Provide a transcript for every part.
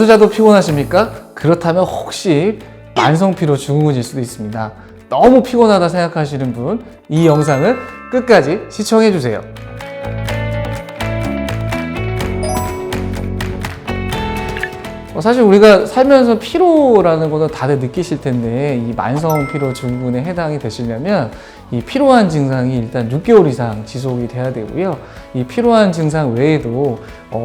자도 피곤하십니까? 그렇다면 혹시 만성피로 증후군일 수도 있습니다. 너무 피곤하다 생각하시는 분, 이 영상을 끝까지 시청해 주세요. 사실 우리가 살면서 피로라는 거는 다들 느끼실 텐데, 이 만성 피로 증후군에 해당이 되시려면 이 피로한 증상이 일단 6개월 이상 지속이 돼야 되고요. 이 피로한 증상 외에도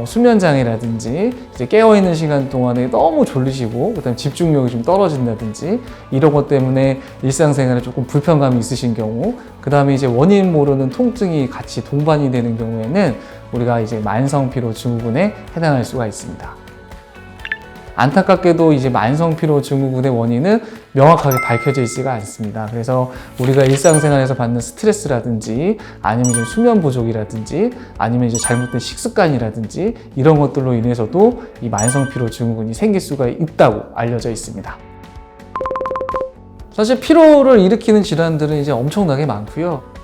수면 장애라든지 이제 깨어있는 시간 동안에 너무 졸리시고 그다음에 집중력이 좀 떨어진다든지 이런 것 때문에 일상생활에 조금 불편감이 있으신 경우, 그다음에 이제 원인 모르는 통증이 같이 동반이 되는 경우에는 우리가 이제 만성 피로 증후군에 해당할 수가 있습니다. 안타깝게도 이제 만성피로 증후군의 원인은 명확하게 밝혀져 있지가 않습니다. 그래서 우리가 일상생활에서 받는 스트레스라든지 아니면 이제 수면 부족이라든지 아니면 이제 잘못된 식습관이라든지 이런 것들로 인해서도 이 만성피로 증후군이 생길 수가 있다고 알려져 있습니다. 사실 피로를 일으키는 질환들은 이제 엄청나게 많고요.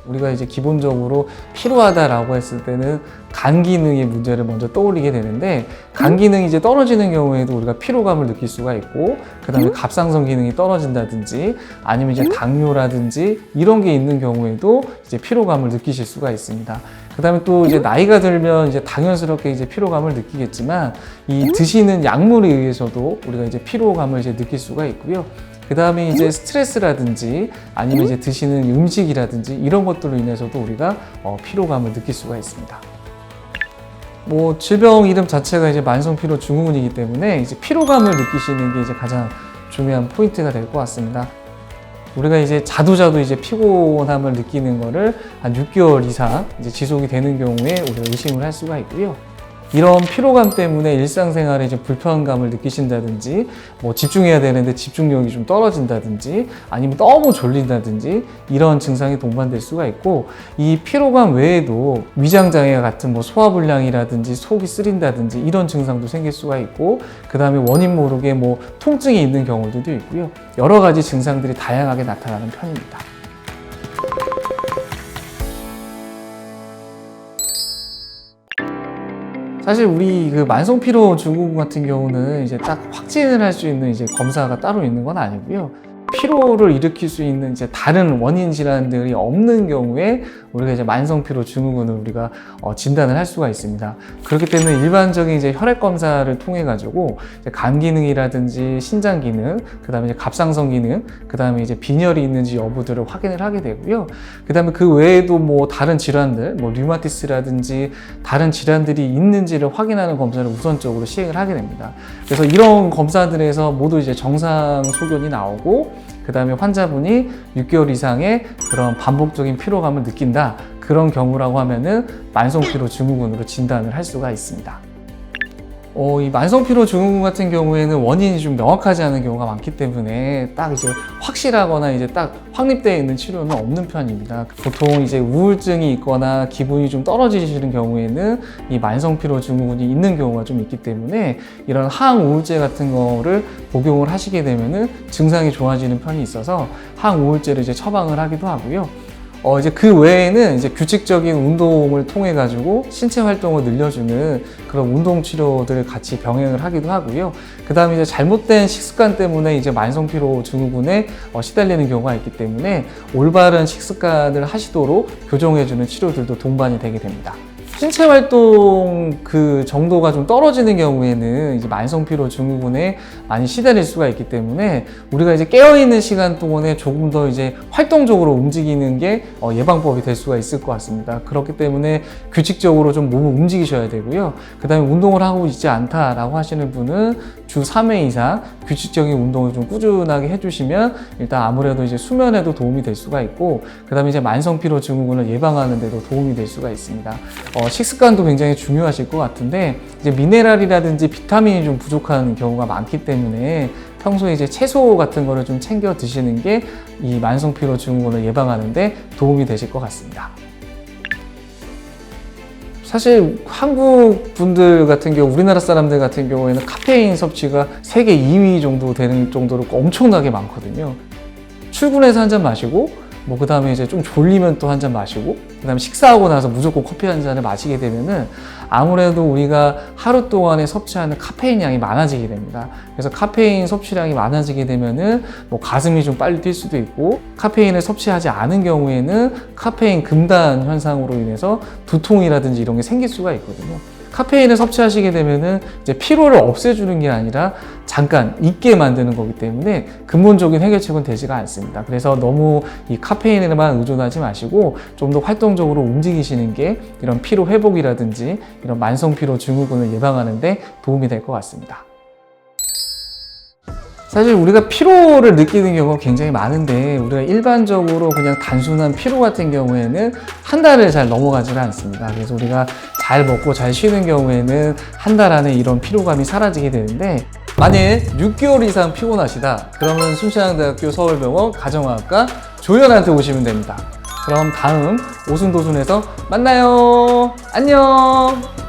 우리가 이제 기본적으로 피로하다라고 했을 때는 간 기능의 문제를 먼저 떠올리게 되는데, 간 기능이 이제 떨어지는 경우에도 우리가 피로감을 느낄 수가 있고, 그 다음에 갑상선 기능이 떨어진다든지 아니면 이제 당뇨라든지 이런 게 있는 경우에도 이제 피로감을 느끼실 수가 있습니다. 그 다음에 또 이제 나이가 들면 이제 당연스럽게 이제 피로감을 느끼겠지만, 이 드시는 약물에 의해서도 우리가 이제 피로감을 이제 느낄 수가 있고요. 그 다음에 이제 스트레스라든지 아니면 이제 드시는 음식이라든지 이런 것들로 인해서도 우리가 피로감을 느낄 수가 있습니다. 질병 이름 자체가 이제 만성피로 증후군이기 때문에 이제 피로감을 느끼시는 게 이제 가장 중요한 포인트가 될 것 같습니다. 우리가 이제 자도 이제 피곤함을 느끼는 거를 한 6개월 이상 이제 지속이 되는 경우에 우리가 의심을 할 수가 있고요. 이런 피로감 때문에 일상생활에 이제 불편감을 느끼신다든지, 집중해야 되는데 집중력이 좀 떨어진다든지, 아니면 너무 졸린다든지 이런 증상이 동반될 수가 있고, 이 피로감 외에도 위장장애 같은 소화불량이라든지 속이 쓰린다든지 이런 증상도 생길 수가 있고, 그 다음에 원인 모르게 통증이 있는 경우들도 있고요. 여러 가지 증상들이 다양하게 나타나는 편입니다. 사실 우리 그 만성피로 증후군 같은 경우는 이제 딱 확진을 할 수 있는 이제 검사가 따로 있는 건 아니고요. 피로를 일으킬 수 있는 이제 다른 원인 질환들이 없는 경우에 우리가 이제 만성피로 증후군을 우리가 진단을 할 수가 있습니다. 그렇기 때문에 일반적인 이제 혈액 검사를 통해 가지고 간 기능이라든지 신장 기능, 그다음에 이제 갑상선 기능, 그다음에 이제 빈혈이 있는지 여부들을 확인을 하게 되고요. 그다음에 그 외에도 다른 질환들, 류마티스라든지 다른 질환들이 있는지를 확인하는 검사를 우선적으로 시행을 하게 됩니다. 그래서 이런 검사들에서 모두 이제 정상 소견이 나오고, 그 다음에 환자분이 6개월 이상의 그런 반복적인 피로감을 느낀다, 그런 경우라고 하면은 만성피로 증후군으로 진단을 할 수가 있습니다. 이 만성피로 증후군 같은 경우에는 원인이 좀 명확하지 않은 경우가 많기 때문에 딱 이제 확실하거나 이제 딱 확립되어 있는 치료는 없는 편입니다. 보통 이제 우울증이 있거나 기분이 좀 떨어지시는 경우에는 이 만성피로 증후군이 있는 경우가 좀 있기 때문에 이런 항우울제 같은 거를 복용을 하시게 되면은 증상이 좋아지는 편이 있어서 항우울제를 이제 처방을 하기도 하고요. 이제 그 외에는 이제 규칙적인 운동을 통해 가지고 신체 활동을 늘려주는 그런 운동 치료들을 같이 병행을 하기도 하고요. 그 다음에 이제 잘못된 식습관 때문에 이제 만성피로 증후군에 시달리는 경우가 있기 때문에 올바른 식습관을 하시도록 교정해주는 치료들도 동반이 되게 됩니다. 신체 활동 그 정도가 좀 떨어지는 경우에는 이제 만성피로 증후군에 많이 시달릴 수가 있기 때문에 우리가 이제 깨어있는 시간 동안에 조금 더 이제 활동적으로 움직이는 게 예방법이 될 수가 있을 것 같습니다. 그렇기 때문에 규칙적으로 좀 몸을 움직이셔야 되고요. 그 다음에 운동을 하고 있지 않다라고 하시는 분은 주 3회 이상 규칙적인 운동을 좀 꾸준하게 해주시면 일단 아무래도 이제 수면에도 도움이 될 수가 있고, 그 다음에 이제 만성피로 증후군을 예방하는 데도 도움이 될 수가 있습니다. 식습관도 굉장히 중요하실 것 같은데, 이제 미네랄이라든지 비타민이 좀 부족한 경우가 많기 때문에 평소에 이제 채소 같은 거를 좀 챙겨 드시는 게 이 만성피로 증후군을 예방하는데 도움이 되실 것 같습니다. 사실 한국 분들 같은 경우, 우리나라 사람들 같은 경우에는 카페인 섭취가 세계 2위 정도 되는 정도로 엄청나게 많거든요. 출근해서 한 잔 마시고 뭐 그 다음에 이제 좀 졸리면 또 한 잔 마시고, 그 다음에 식사하고 나서 무조건 커피 한 잔을 마시게 되면은 아무래도 우리가 하루 동안에 섭취하는 카페인 양이 많아지게 됩니다. 그래서 카페인 섭취량이 많아지게 되면은 뭐 가슴이 좀 빨리 뛸 수도 있고, 카페인을 섭취하지 않은 경우에는 카페인 금단 현상으로 인해서 두통이라든지 이런 게 생길 수가 있거든요. 카페인을 섭취하시게 되면은 이제 피로를 없애주는 게 아니라 잠깐 잊게 만드는 거기 때문에 근본적인 해결책은 되지가 않습니다. 그래서 너무 이 카페인에만 의존하지 마시고 좀 더 활동적으로 움직이시는 게 이런 피로 회복이라든지 이런 만성 피로 증후군을 예방하는 데 도움이 될 것 같습니다. 사실 우리가 피로를 느끼는 경우가 굉장히 많은데, 우리가 일반적으로 그냥 단순한 피로 같은 경우에는 한 달을 잘 넘어가지는 않습니다. 그래서 우리가 잘 먹고 잘 쉬는 경우에는 한 달 안에 이런 피로감이 사라지게 되는데, 만일 6개월 이상 피곤하시다 그러면 순천향대학교 서울병원 가정의학과 조연한테 오시면 됩니다. 그럼 다음 오순도순에서 만나요. 안녕.